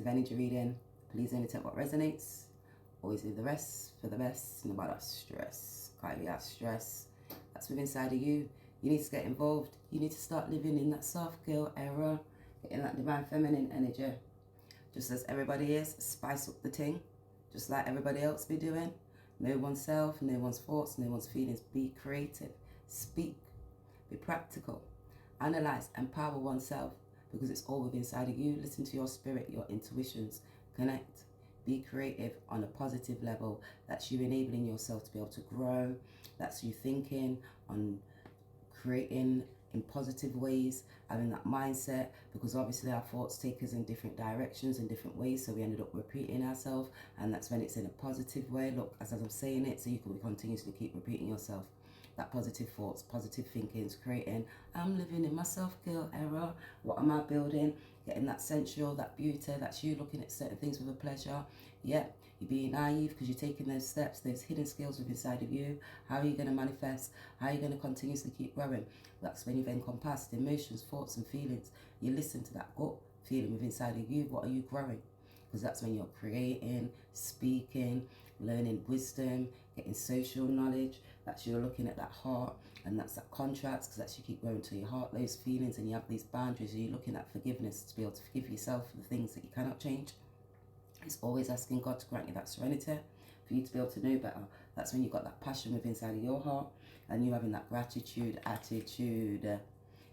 collective energy reading. Please only take what resonates. Always leave the rest for the best. No matter stress. Can't have stress. That's within inside of you. You need to get involved. You need to start living in that soft girl era. Getting that divine feminine energy. Just as everybody is. Spice up the thing. Just like everybody else be doing. Know oneself, know one's thoughts, know one's feelings. Be creative. Speak. Be practical. Analyze. Empower oneself. Because it's all within inside of you. Listen to your spirit, your intuitions. Connect. Be creative on a positive level. That's you enabling yourself to be able to grow. That's you thinking on creating in positive ways, having that mindset, because obviously our thoughts take us in different directions in different ways, so we ended up repeating ourselves, and that's when it's in a positive way. Look, as I'm saying it, so you can continuously keep repeating yourself. That positive thoughts, positive thinkings, creating, I'm living in my self-girl era. What am I building? Getting that sensual, that beauty, that's you looking at certain things with a pleasure. Yeah, you're being naive because you're taking those steps, those hidden skills within inside of you. How are you going to manifest? How are you going to continuously keep growing? That's when you've encompassed emotions, thoughts and feelings. You listen to that gut feeling within inside of you. What are you growing? Because that's when you're creating, speaking, learning wisdom, getting social knowledge. That's you're looking at that heart, and that's that contracts, because that's you keep going to your heart, those feelings, and you have these boundaries. You're looking at forgiveness, to be able to forgive yourself for the things that you cannot change. It's always asking God to grant you that serenity, for you to be able to know better. That's when you've got that passion within inside of your heart, and you having that gratitude attitude.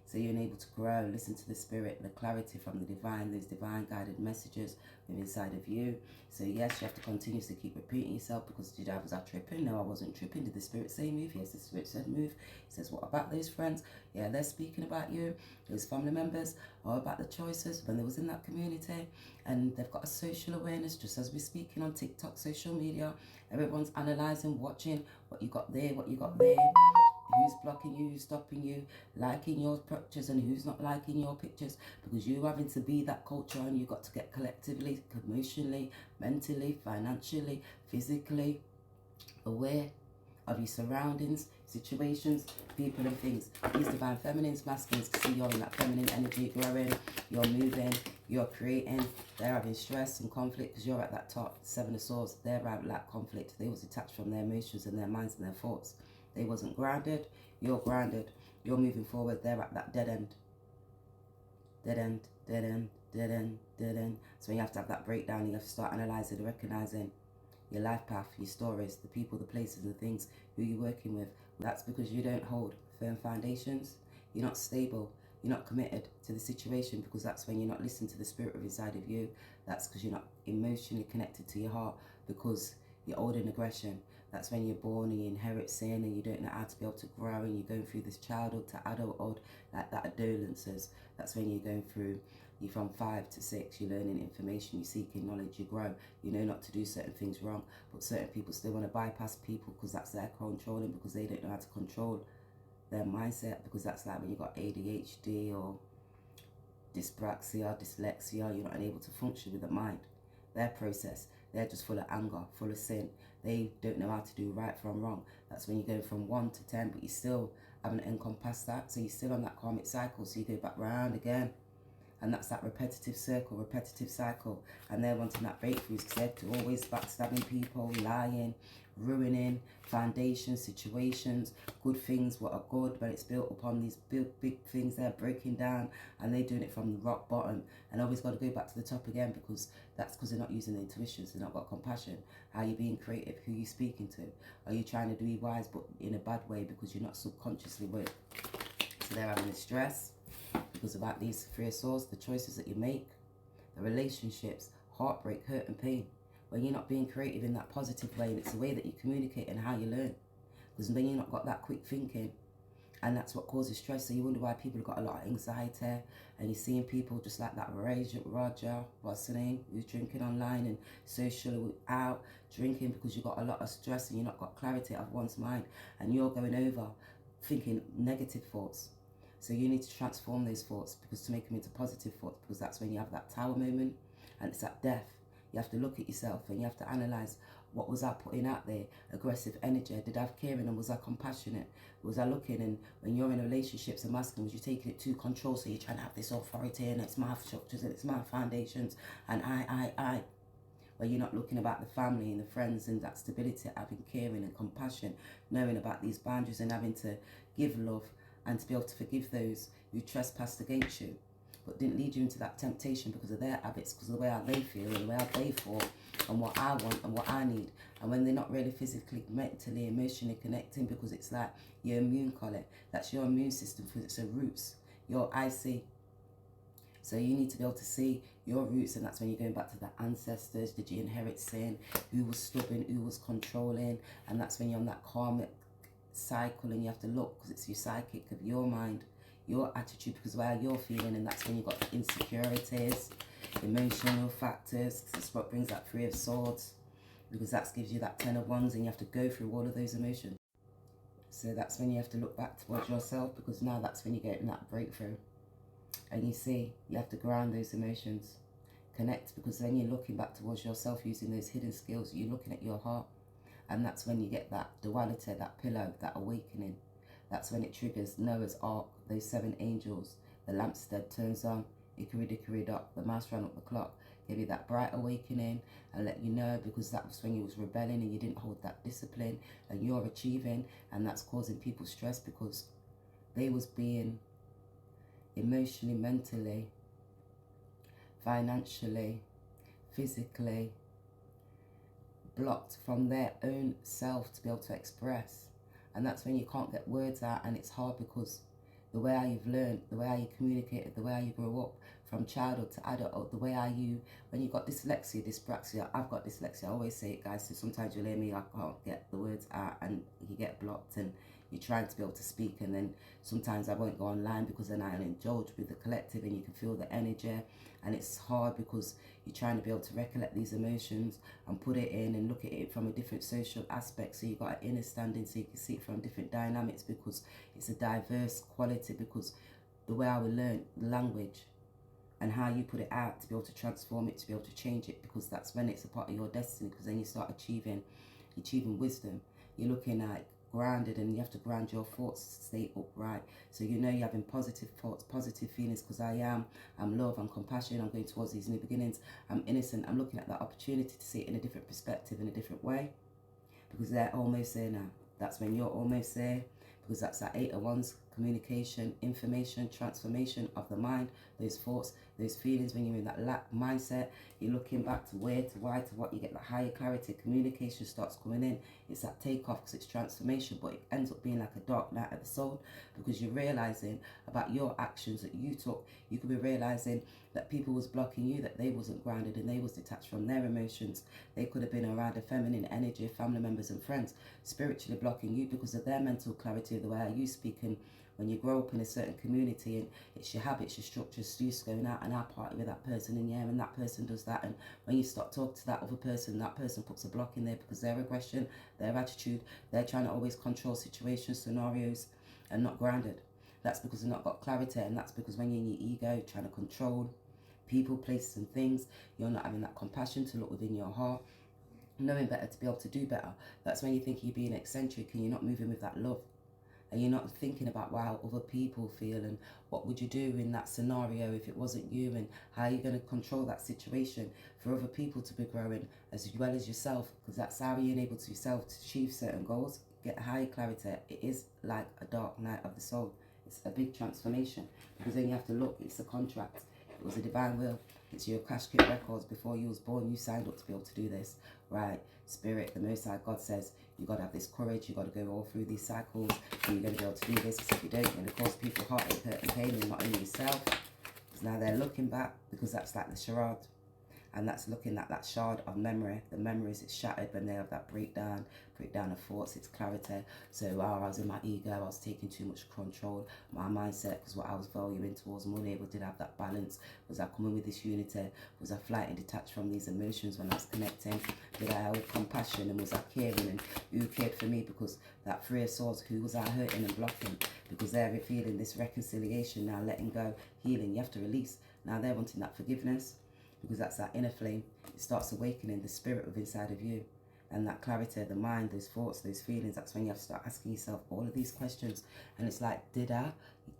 So you're able to grow, listen to the spirit, the clarity from the divine, those divine guided messages within inside of you. So yes, you have to continuously keep repeating yourself, because did I was I tripping? No, I wasn't tripping. Did the spirit say move? Yes, the spirit said move. He says, what about those friends? Yeah, they're speaking about you. Those family members, or about the choices when they was in that community, and they've got a social awareness, just as we're speaking on TikTok, social media. Everyone's analysing, watching what you got there, what you got there. Who's blocking you, who's stopping you, liking your pictures, and who's not liking your pictures, because you're having to be that culture, and you've got to get collectively, emotionally, mentally, financially, physically aware of your surroundings, situations, people and things. These divine feminines, masculines, see you're in that feminine energy, growing, you're moving, you're creating. They're having stress and conflict because you're at that top. Seven of Swords, they're having that conflict. They was detached from their emotions and their minds and their thoughts. They wasn't grounded. You're grounded. You're moving forward. They're at that dead end. Dead end, dead end, dead end, dead end. So you have to have that breakdown. You have to start analysing, recognising your life path, your stories, the people, the places, the things, who you're working with. That's because you don't hold firm foundations. You're not stable. You're not committed to the situation, because that's when you're not listening to the spirit of inside of you. That's because you're not emotionally connected to your heart, because you're old in aggression. That's when you're born and you inherit sin, and you don't know how to be able to grow, and you're going through this childhood to adulthood, like that adolences. That's when you're going through, you're from 5 to 6, you're learning information, you're seeking knowledge, you grow. You know not to do certain things wrong, but certain people still want to bypass people because that's their controlling, because they don't know how to control their mindset, because that's like when you've got ADHD or dyspraxia, dyslexia, you're not able to function with the mind. Their process, they're just full of anger, full of sin. They don't know how to do right from wrong. That's when you go from 1 to 10, but you still haven't encompassed that. So you're still on that karmic cycle. So you go back round again. And that's that repetitive circle, repetitive cycle. And they're wanting that breakthroughs because they're always backstabbing people, lying, ruining foundations, situations, good things, what are good, but it's built upon these big things they're breaking down, and they're doing it from the rock bottom. And always got to go back to the top again, because that's because they're not using their intuitions, they're not got compassion. How are you being creative? Who are you speaking to? Are you trying to be wise but in a bad way because you're not subconsciously with? So they're having the stress. Because about these 3 of Swords, the choices that you make, the relationships, heartbreak, hurt and pain. When you're not being creative in that positive way, and it's the way that you communicate and how you learn. Because then you're not got that quick thinking, and that's what causes stress. So you wonder why people have got a lot of anxiety, and you're seeing people just like that Roger, what's the name, who's drinking online and social out, drinking because you've got a lot of stress and you've not got clarity of one's mind, and you're going over thinking negative thoughts. So you need to transform those thoughts, because to make them into positive thoughts, because that's when you have that tower moment, and it's that death. You have to look at yourself and you have to analyze, what was I putting out there? Aggressive energy. Did I have caring and was I compassionate? Was I looking, and when you're in a relationship, so masculine, was you taking it to control? So you're trying to have this authority and it's my structures and it's my foundations and I. Where you're not looking about the family and the friends and that stability, having caring and compassion, knowing about these boundaries and having to give love and to be able to forgive those who trespassed against you, but didn't lead you into that temptation because of their habits, because of the way how they feel and the way how they fall and what I want and what I need. And when they're not really physically, mentally, emotionally connecting, because it's like your immune collar, that's your immune system, because it's your roots, your IC. So you need to be able to see your roots, and that's when you're going back to the ancestors. Did you inherit sin? Who was stubborn? Who was controlling? And that's when you're on that karmic cycle, and you have to look, because it's your psychic of your mind, your attitude, because of how you're feeling, and that's when you've got insecurities, emotional factors, because it's what brings that 3 of Swords, because that gives you that 10 of Wands, and you have to go through all of those emotions. So that's when you have to look back towards yourself, because now that's when you're getting that breakthrough. And you see, you have to ground those emotions, connect, because then you're looking back towards yourself using those hidden skills. You're looking at your heart, and that's when you get that duality, that pillow, that awakening. That's when it triggers Noah's Ark, those 7 angels. The lampstand turns on, Hickory dock, the mouse ran up the clock. Give you that bright awakening and let you know, because that was when you was rebelling and you didn't hold that discipline, and you're achieving, and that's causing people stress because they was being emotionally, mentally, financially, physically blocked from their own self to be able to express. And that's when you can't get words out, and it's hard because the way how you've learned, the way how you communicated, the way how you grew up from childhood to adulthood, the way how you, when you got dyslexia, dyspraxia, I've got dyslexia, I always say it, guys, so sometimes you'll hear me, I can't get the words out, and you get blocked, and you're trying to be able to speak, and then sometimes I won't go online because then I'll indulge with the collective, and you can feel the energy, and it's hard because you're trying to be able to recollect these emotions and put it in and look at it from a different social aspect, so you've got an understanding, so you can see it from different dynamics, because it's a diverse quality, because the way I will learn the language and how you put it out to be able to transform it, to be able to change it, because that's when it's a part of your destiny, because then you start achieving wisdom. You're looking at grounded, and you have to ground your thoughts, stay upright, so you know you're having positive thoughts, positive feelings, because I'm love, I'm compassion, I'm going towards these new beginnings, I'm innocent, I'm looking at that opportunity to see it in a different perspective, in a different way, because they're almost there now. That's when you're almost there, because that's that 8 of Wands, communication, information, transformation of the mind, those thoughts, those feelings. When you're in that lack mindset, you're looking back to where, to why, to what, you get that higher clarity, communication starts coming in. It's that takeoff, because it's transformation, but it ends up being like a dark night of the soul, because you're realizing about your actions that you took. You could be realizing that people was blocking you, that they wasn't grounded and they was detached from their emotions. They could have been around a feminine energy, family members and friends, spiritually blocking you because of their mental clarity, the way you speak. And when you grow up in a certain community, and it's your habits, your structures, so you're just going out and I party with that person, and yeah, and that person does that, and when you start talking to that other person, that person puts a block in there because their aggression, their attitude, they're trying to always control situations, scenarios, and not grounded. That's because they've not got clarity, and that's because when you're in your ego, trying to control people, places and things, you're not having that compassion to look within your heart, knowing better to be able to do better. That's when you think you're being eccentric and you're not moving with that love. And you're not thinking about how other people feel and what would you do in that scenario if it wasn't you, and how you're going to control that situation for other people to be growing as well as yourself, because that's how you're able to yourself to achieve certain goals, get higher clarity. It is like a dark night of the soul. It's a big transformation, because then you have to look, it's a contract. It was a divine will. It's your cash kit records. Before you was born, you signed up to be able to do this, right? Spirit, the Most High God says, you got to have this courage, you got to go all through these cycles, and you're going to be able to do this, because if you don't, you're going to cause people heartache, hurt and pain, and not only yourself, because now they're looking back, because that's like the charade, and that's looking at that shard of memory. The memories, it's shattered when they have that breakdown of thoughts, it's clarity. So while I was in my ego, I was taking too much control. My mindset was what I was valuing towards money, but did I have that balance? Was I coming with this unity? Was I flighting detached from these emotions when I was connecting? Did I have compassion, and was I caring, and who cared for me? Because that 3 of Swords, who was I hurting and blocking? Because they're feeling this reconciliation now, letting go, healing. You have to release. Now they're wanting that forgiveness. because that's that inner flame. It starts awakening the spirit of inside of you. And that clarity, the mind, those thoughts, those feelings, that's when you have to start asking yourself all of these questions. And it's like, did I?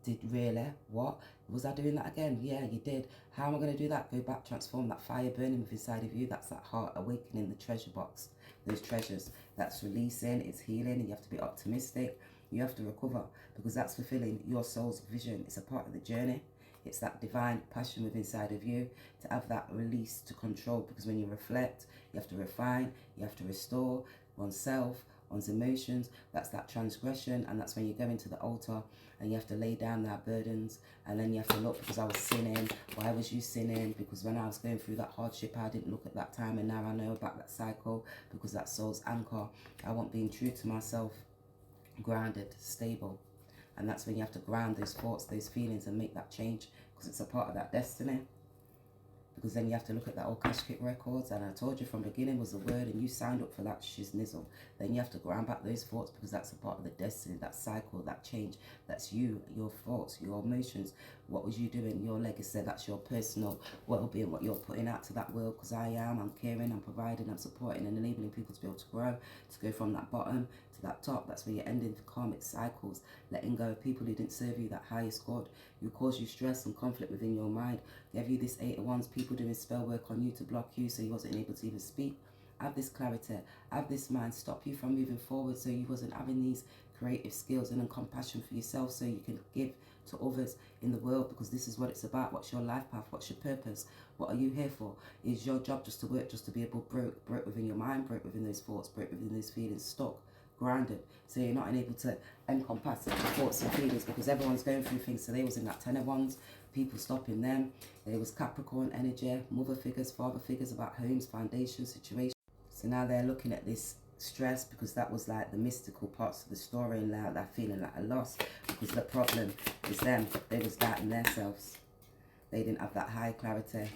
Did really? What? Was I doing that again? Yeah, you did. How am I going to do that? Go back, transform that fire burning within inside of you. That's that heart awakening, the treasure box, those treasures. That's releasing, it's healing, and you have to be optimistic. You have to recover, because that's fulfilling your soul's vision. It's a part of the journey. It's that divine passion within inside of you to have that release to control, because when you reflect, you have to refine, you have to restore oneself, one's emotions. That's that transgression, and that's when you go into the altar and you have to lay down their burdens, and then you have to look, because I was sinning. Why was you sinning? Because when I was going through that hardship, I didn't look at that time, and now I know about that cycle, because that soul's anchor. I want being true to myself, grounded, stable. And that's when you have to ground those thoughts, those feelings, and make that change, because it's a part of that destiny. Because then you have to look at that old Kashkit records, and I told you from the beginning was the word, and you signed up for that shiznizzle. Then you have to ground back those thoughts, because that's a part of the destiny, that cycle, that change. That's you, your thoughts, your emotions. What was you doing? Your legacy. That's your personal well-being, what you're putting out to that world. Because I'm caring, I'm providing, I'm supporting, and enabling people to be able to grow, to go from that bottom to that top. That's where you're ending the karmic cycles, letting go of people who didn't serve you, that highest God, who caused you stress and conflict within your mind, gave you this 8 of Wands, people doing spell work on you to block you so you wasn't able to even speak. Have this clarity, have this mind, stop you from moving forward, so you wasn't having these creative skills and compassion for yourself, so you can give to others in the world, because this is what it's about. What's your life path? What's your purpose? What are you here for? Is your job just to work, just to be able to break within your mind, break within those thoughts, break within those feelings, stuck, grounded, so you're not able to encompass the thoughts and feelings, because everyone's going through things. So they was in that 10 of Wands, people stopping them. There was Capricorn energy, mother figures, father figures, about homes, foundations, situations. So now they're looking at this stress, because that was like the mystical parts of the story, and now they're feeling like a loss, because the problem is them. They was doubting themselves. They didn't have that high clarity.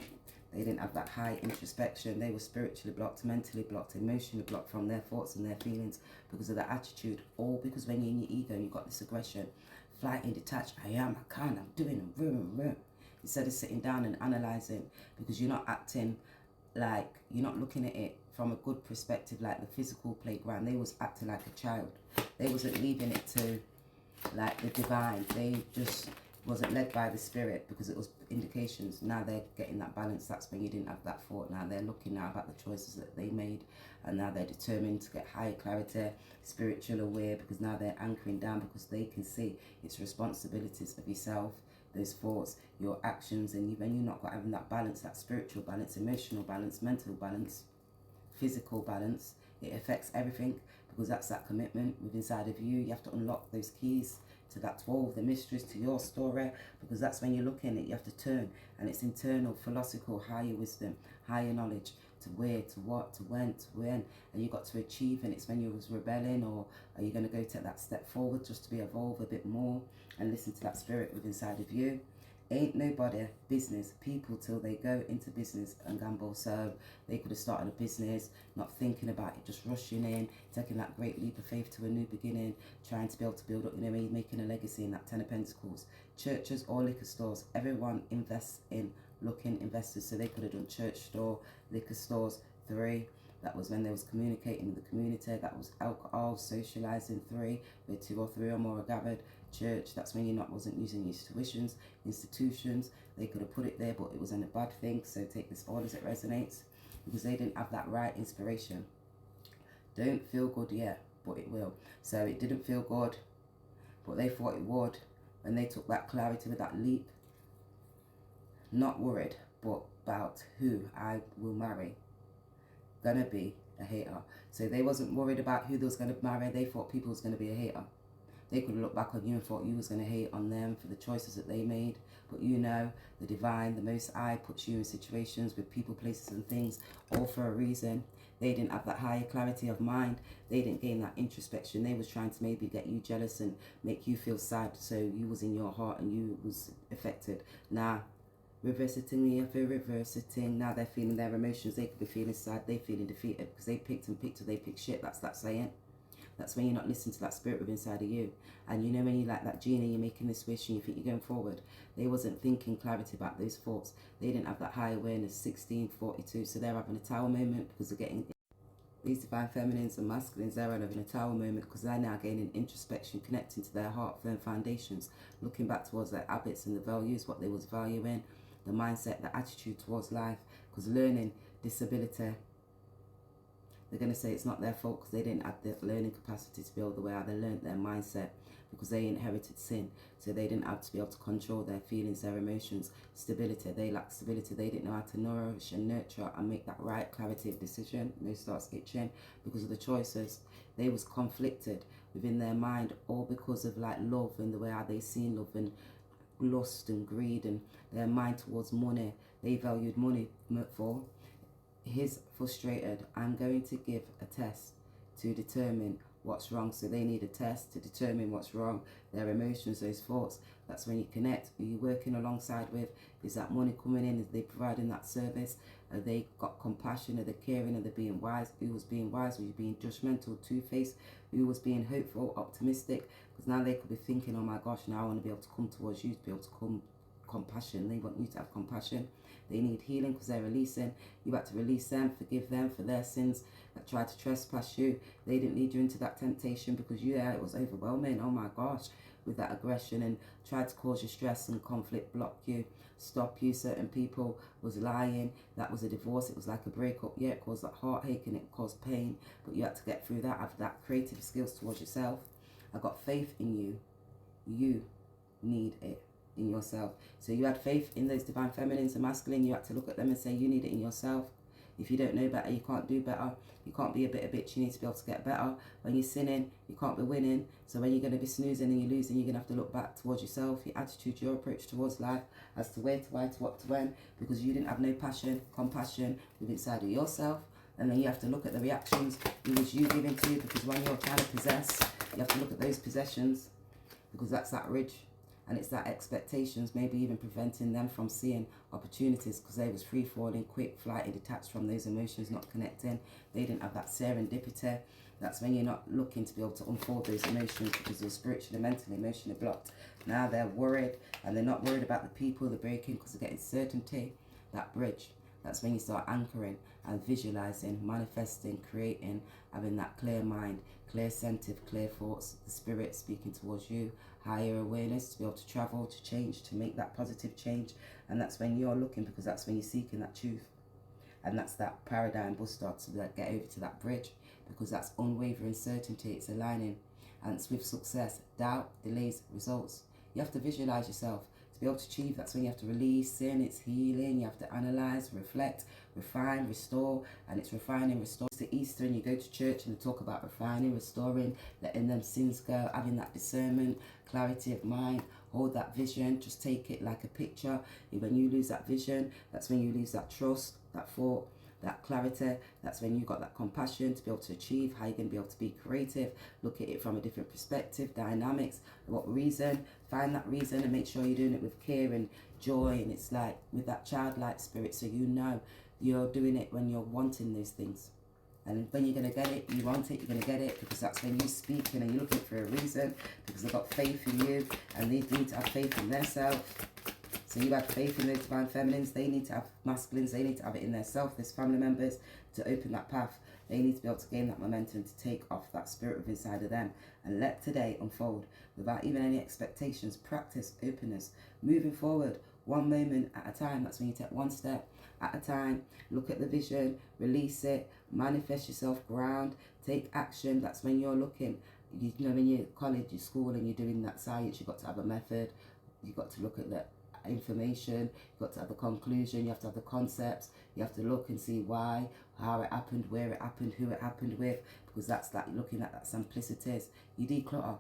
They didn't have that high introspection. They were spiritually blocked, mentally blocked, emotionally blocked from their thoughts and their feelings, because of their attitude. All because when you're in your ego and you've got this aggression, flighting, detached, I can't, I'm doing, instead of sitting down and analysing, because you're not acting like, you're not looking at it from a good perspective, like the physical playground. They was acting like a child. They wasn't leaving it to like the divine. They just wasn't led by the spirit, because it was indications. Now they're getting that balance. That's when you didn't have that thought. Now they're looking now about the choices that they made, and now they're determined to get higher clarity, spiritual aware, because now they're anchoring down, because they can see it's responsibilities of yourself, those thoughts, your actions. And when you're not got having that balance, that spiritual balance, emotional balance, mental balance, physical balance, it affects everything, because that's that commitment within inside of you. You have to unlock those keys to that 12, the mysteries to your story, because that's when you're looking at it, you have to turn, and it's internal, philosophical, higher wisdom, higher knowledge, to where, to what, to when, and you got to achieve. And it's when you was rebelling, or are you going to go take that step forward just to be evolved a bit more and listen to that spirit within inside of you. Ain't nobody business people till they go into business and gamble. So they could have started a business, not thinking about it, just rushing in, taking that great leap of faith to a new beginning, trying to be able to build up, making a legacy in that 10 of Pentacles. Churches or liquor stores, everyone invests in looking investors. So they could have done church store, liquor stores. 3, that was when they was communicating with the community. That was alcohol, socializing. 3, where 2 or 3 or more are gathered. Church, that's when you wasn't using your tuitions. Institutions, they could have put it there, but it wasn't a bad thing. So take this all as it resonates, because they didn't have that right inspiration. Don't feel good yet, but it will. So it didn't feel good, but they thought it would when they took that clarity with that leap. Not worried, but about who I will marry. Gonna be a hater. So they wasn't worried about who they was gonna marry. They thought people was gonna be a hater. They could have looked back on you and thought you was going to hate on them for the choices that they made. But you know, the divine, the Most High, puts you in situations with people, places and things, all for a reason. They didn't have that higher clarity of mind. They didn't gain that introspection. They was trying to maybe get you jealous and make you feel sad, so you was in your heart and you was affected. Now, reversing me, I feel reversing. Now they're feeling their emotions. They could be feeling sad. They feeling defeated because they picked and picked till they picked shit. That's that saying. That's when you're not listening to that spirit within inside of you. And you know when you like that genie, you're making this wish and you think you're going forward. They wasn't thinking clarity about those thoughts. They didn't have that high awareness, 1642. So they're having a tower moment because they're getting these divine feminines and masculines. They're having a tower moment because they're now gaining introspection, connecting to their heart, firm foundations, looking back towards their habits and the values, what they was valuing, the mindset, the attitude towards life. Because learning disability, they're going to say it's not their fault because they didn't have the learning capacity to build the way how they learned their mindset, because they inherited sin. So they didn't have to be able to control their feelings, their emotions, stability. They lacked stability. They didn't know how to nourish and nurture and make that right clarity of decision. And they start itching because of the choices. They was conflicted within their mind, all because of like love and the way how they seen love and lust and greed and their mind towards money. They valued money for. He's frustrated. I'm going to give a test to determine what's wrong. So they need a test to determine what's wrong. Their emotions, those thoughts. That's when you connect. Who you working alongside with? Is that money coming in? Is they providing that service? Are they got compassion? Are they caring? Are they being wise? Who was being wise? Was you being judgmental, two-faced? Who was being hopeful, optimistic? Because now they could be thinking, oh my gosh, now I want to be able to come towards you, to be able to come compassion. They want you to have compassion. They need healing because they're releasing. You had to release them, forgive them for their sins that tried to trespass you. They didn't lead you into that temptation because it was overwhelming. Oh my gosh, with that aggression, and tried to cause you stress and conflict, block you, stop you. Certain people was lying. That was a divorce. It was like a breakup. Yeah, it caused that heartache and it caused pain. But you had to get through that, have that creative skills towards yourself. I got faith in you. You need it in yourself. So you had faith in those divine feminines and masculine. You had to look at them and say you need it in yourself. If you don't know better, you can't do better. You can't be a bitter bitch. You need to be able to get better. When you're sinning, you can't be winning. So when you're going to be snoozing and you're losing, you're going to have to look back towards yourself, your attitude, your approach towards life, as to where, to why, to what, to when, because you didn't have no passion, compassion within inside of yourself. And then you have to look at the reactions. Who was you giving to? Because when you're trying to possess, you have to look at those possessions, because that's that ridge. And it's that expectations, maybe even preventing them from seeing opportunities because they was free falling, quick flighting, detached from those emotions, not connecting. They didn't have that serendipity. That's when you're not looking to be able to unfold those emotions because they're spiritually, mentally, emotionally blocked. Now they're worried, and they're not worried about the people they're breaking because they're getting certainty. That bridge. That's when you start anchoring and visualizing, manifesting, creating, having that clear mind, clear sensitive, clear thoughts, the spirit speaking towards you, higher awareness to be able to travel, to change, to make that positive change. And that's when you're looking, because that's when you're seeking that truth. And that's that paradigm buster to get over to that bridge, because that's unwavering certainty. It's aligning, and it's with success. Doubt delays results. You have to visualize yourself to be able to achieve. That's when you have to release sin. It's healing. You have to analyze, reflect, refine, restore. And it's refining, restore. It's the Easter, and you go to church and they talk about refining, restoring, letting them sins go, having that discernment, clarity of mind. Hold that vision. Just take it like a picture. When you lose that vision, that's when you lose that trust, that thought, that clarity. That's when you got that compassion to be able to achieve. How you're going to be able to be creative, look at it from a different perspective, dynamics, what reason, find that reason, and make sure you're doing it with care and joy. And it's like with that childlike spirit, so you know you're doing it when you're wanting those things. And when you're going to get it, you want it, you're going to get it, because that's when you're speaking and you're looking for a reason, because they've got faith in you and they need to have faith in themselves. So you have faith in those divine feminines. They need to have masculines. They need to have it in their self, there's family members, to open that path. They need to be able to gain that momentum to take off that spirit within inside of them and let today unfold without even any expectations. Practice openness, moving forward one moment at a time. That's when you take one step at a time. Look at the vision, release it, manifest yourself, ground, take action. That's when you're looking. You know, when you're at college, you're school, and you're doing that science, you've got to have a method. You've got to look at that information, you've got to have the conclusion, you have to have the concepts, you have to look and see why, how it happened, where it happened, who it happened with, because that's that looking at that simplicity. You declutter,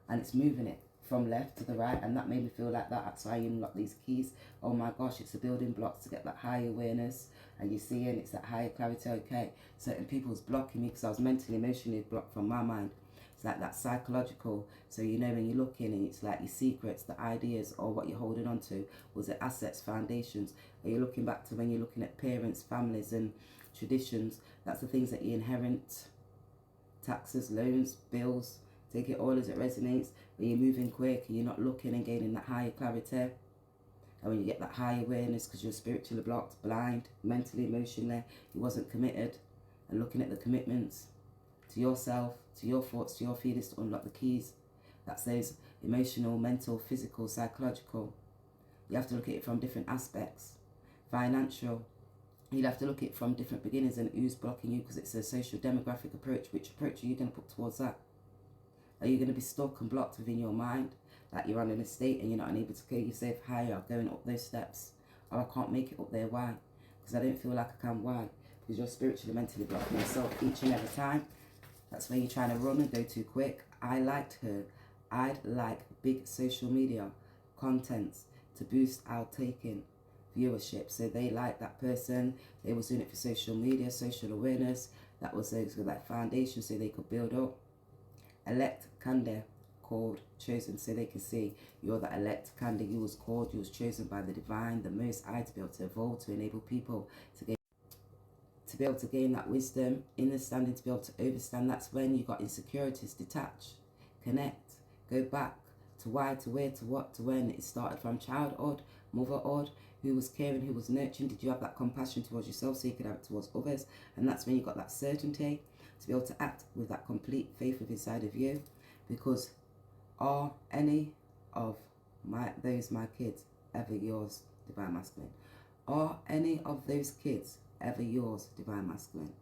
and it's moving it from left to the right, and that made me feel like that. That's why you unlock these keys. Oh my gosh, it's the building blocks to get that high awareness, and you're seeing it's that higher clarity. Okay, certain people's blocking me because I was mentally, emotionally blocked from my mind. It's like that psychological. So you know when you're looking, and it's like your secrets, the ideas, or what you're holding on to. Was it assets, foundations? Are you looking back to when you're looking at parents, families, and traditions? That's the things that you inherit. taxes, loans, bills. Take it all as it resonates. When you're moving quick and you're not looking and gaining that higher clarity, and when you get that high awareness because you're spiritually blocked, blind, mentally, emotionally, you wasn't committed, and looking at the commitments to yourself, to your thoughts, to your feelings to unlock the keys. That's those emotional, mental, physical, psychological. You have to look at it from different aspects. Financial. You'll have to look at it from different beginnings and who's blocking you, because it's a social demographic approach. Which approach are you going to put towards that? Are you going to be stuck and blocked within your mind? Like you're on an estate and you're not able to carry yourself higher, going up those steps. Or I can't make it up there. Why? Because I don't feel like I can. Why? Because you're spiritually, mentally blocking yourself each and every time. That's where you're trying to run and go too quick. I liked her. I'd like big social media contents to boost our taking viewership. So they like that person. They was doing it for social media, social awareness. That was like foundation so they could build up. Elect Kande, called, chosen, so they can see you're the elect Kande. You was called, you was chosen by the divine, the most high, to be able to evolve, to enable people to be able to gain that wisdom, understanding, to be able to overstand. That's when you got insecurities. Detach, connect, go back to why, to where, to what, to when. It started from childhood, motherhood. Who was caring, who was nurturing? Did you have that compassion towards yourself so you could have it towards others? And that's when you got that certainty to be able to act with that complete faith within inside of you. Because are any of my kids ever yours, divine masculine? Are any of those kids ever yours, divine masculine?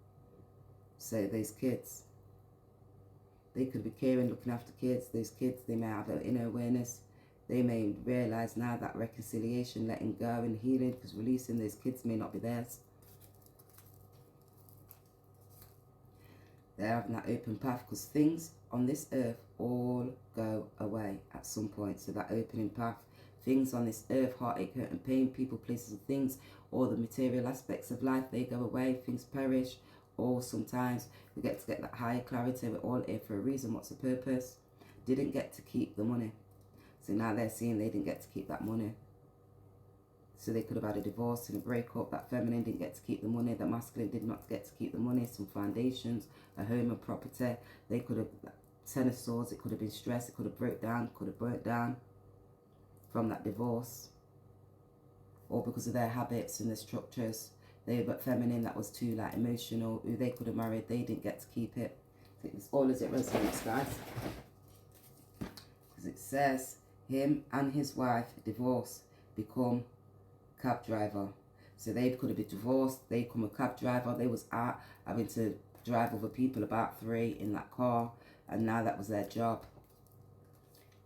So those kids, they could be caring, looking after kids. Those kids, they may have an inner awareness. They may realize now that reconciliation, letting go and healing, because releasing those kids may not be theirs. They're having that open path, because things on this earth all go away at some point. So that opening path, things on this earth, heartache, hurt and pain, people, places and things, all the material aspects of life, they go away, things perish. Or sometimes we get to get that higher clarity. We're all here for a reason. What's the purpose? Didn't get to keep the money. So now they're seeing they didn't get to keep that money. So they could have had a divorce and a breakup. That feminine didn't get to keep the money. The masculine did not get to keep the money. Some foundations, a home, a property. They could have, 10 of swords, it could have been stress. It could have broke down, could have burnt down from that divorce. Or because of their habits and their structures. They were feminine, that was too like emotional. Who they could have married, they didn't get to keep it. Take this all as it resonates, guys. Because it says, him and his wife divorced, become cab driver. So they could have been divorced, they become a cab driver. They was out having to drive other people, about 3 in that car, and now that was their job.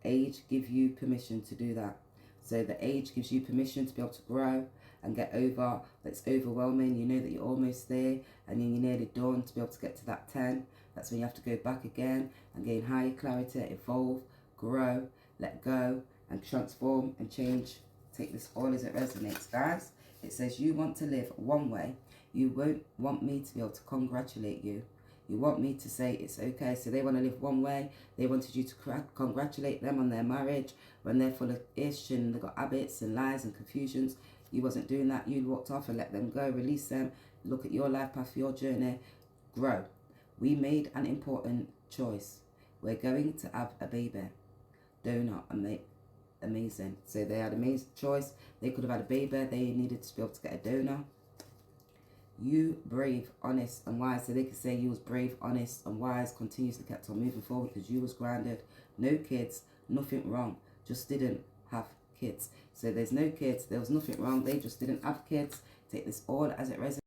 Age give you permission to do that. So the age gives you permission to be able to grow and get over. That's overwhelming. You know that you're almost there and then you're nearly done, to be able to get to that 10. That's when you have to go back again and gain higher clarity, evolve, grow, let go, and transform and change. Take this all as it resonates, guys. It says you want to live one way. You won't want me to be able to congratulate you. You want me to say it's okay. So they want to live one way. They wanted you to congratulate them on their marriage when they're full of ish and they've got habits and lies and confusions. You wasn't doing that. You walked off and let them go, release them, look at your life path, your journey, grow. We made an important choice. We're going to have a baby. Donor, amazing. So they had an amazing choice. They could have had a baby. They needed to be able to get a donor. You brave, honest and wise. So they could say you was brave, honest and wise, continuously kept on moving forward because you was grounded. No kids, nothing wrong. Just didn't have kids. So there's no kids. There was nothing wrong. They just didn't have kids. Take this all as it resonates.